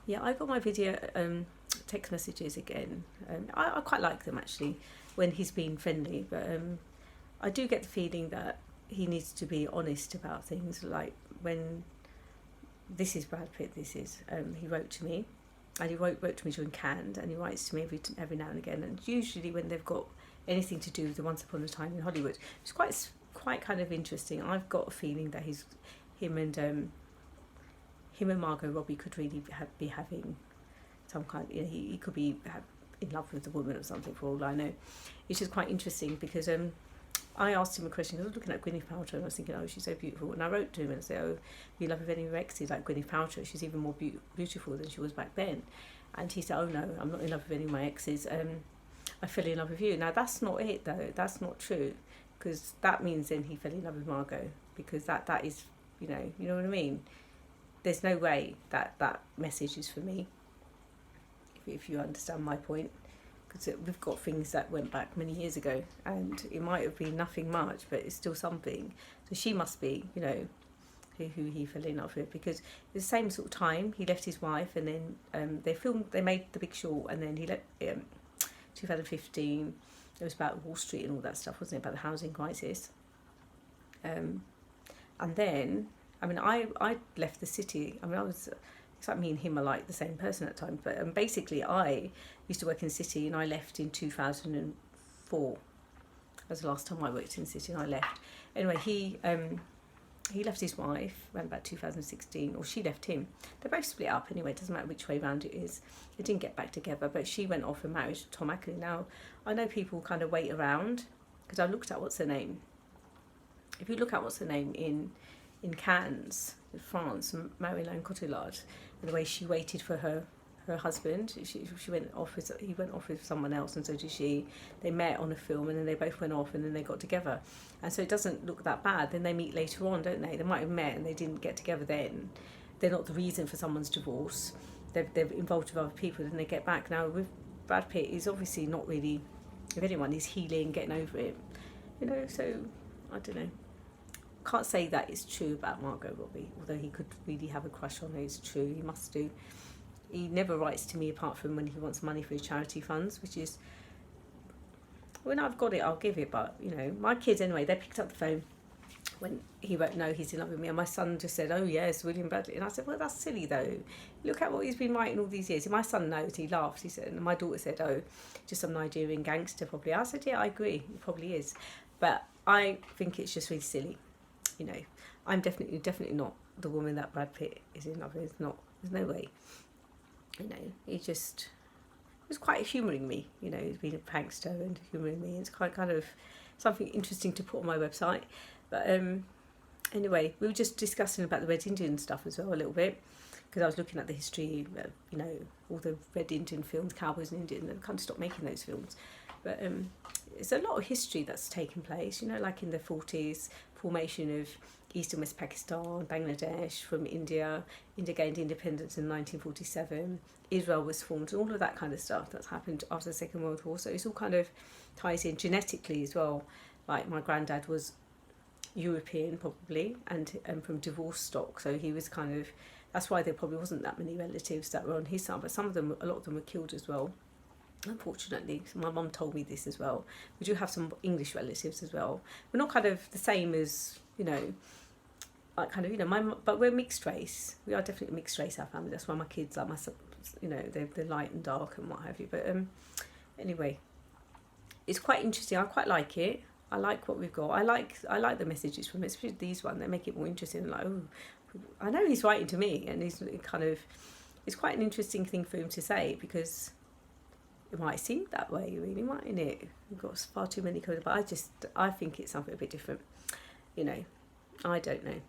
Yeah, I got my video text messages again. I quite like them actually when he's been friendly, but I do get the feeling that he needs to be honest about things. Like when this is Brad Pitt, this is he wrote to me, and he wrote to me during Cannes, and he writes to me every now and again, and usually when they've got anything to do with the Once Upon a Time in Hollywood, it's quite kind of interesting. I've got a feeling that him and Margot Robbie could really be having some kind. You know, he could be in love with the woman or something. For all I know, it's just quite interesting because I asked him a question. I was looking at Gwyneth Paltrow and I was thinking, oh, she's so beautiful. And I wrote to him and said, oh, you love any of your exes like Gwyneth Paltrow? She's even more beautiful than she was back then. And he said, oh no, I'm not in love with any of my exes. I fell in love with you. Now that's not it though. That's not true, because that means then he fell in love with Margot, because that is, you know what I mean. There's no way that message is for me, if you understand my point, because we've got things that went back many years ago, and it might have been nothing much, but it's still something. So she must be, who he fell in love with, because it's the same sort of time he left his wife, and then they made The Big Short, and then he left 2015. It was about Wall Street and all that stuff, wasn't it, about the housing crisis. And then, I mean, I left the city. I mean, it's like me and him are like the same person at times. But basically, I used to work in the city, and I left in 2004. That was the last time I worked in the city, and I left. Anyway, he left his wife around about 2016, or she left him. They both split up anyway. It doesn't matter which way round it is. They didn't get back together, but she went off and married Tom Ackley. Now, I know people kind of wait around, because I looked at what's her name. If you look at what's her name in Cannes, in France, Marie-Laure Cotillard, and the way she waited for her husband, he went off with someone else, and so did she. They met on a film, and then they both went off, and then they got together. And so it doesn't look that bad. Then they meet later on, don't they? They might have met and they didn't get together then. They're not the reason for someone's divorce. They're involved with other people, then they get back. Now with Brad Pitt, he's obviously not really, if anyone, he's healing, getting over it. So I don't know. Can't say that it's true about Margot Robbie, although he could really have a crush on her. It's true, he must do. He never writes to me apart from when he wants money for his charity funds, which is, when I've got it, I'll give it. But, my kids anyway, they picked up the phone when he wrote, no, he's in love with me. And my son just said, oh, yes, William Bradley. And I said, well, that's silly, though. Look at what he's been writing all these years. And my son knows, he laughs. He said, and my daughter said, oh, just some Nigerian gangster probably. I said, yeah, I agree. He probably is. But I think it's just really silly. I'm definitely not the woman that Brad Pitt is in love with. Not, there's no way. He just was quite humouring me. He's been a prankster and humouring me. It's quite kind of something interesting to put on my website. But anyway, we were just discussing about the Red Indian stuff as well a little bit, because I was looking at the history of, all the Red Indian films, Cowboys and Indian, and kind of stopped making those films. But it's a lot of history that's taken place, like in the 40s, formation of East and West Pakistan, Bangladesh, from India. India gained independence in 1947. Israel was formed, all of that kind of stuff that's happened after the Second World War. So it's all kind of ties in genetically as well. Like my granddad was European probably, and from divorced stock. So he was kind of, that's why there probably wasn't that many relatives that were on his side. But a lot of them were killed as well. Unfortunately, so my mum told me this as well. We do have some English relatives as well. We're not kind of the same as, like kind of, but we're mixed race. We are definitely mixed race, our family. That's why my kids, like my, they're light and dark and what have you. But anyway, it's quite interesting. I quite like it. I like what we've got. I like the messages from it, especially these ones. They make it more interesting. Like, oh, I know he's writing to me, and he's kind of, it's quite an interesting thing for him to say, because it might seem that way, really, mightn't it? We've got far too many codes, but I think it's something a bit different. I don't know.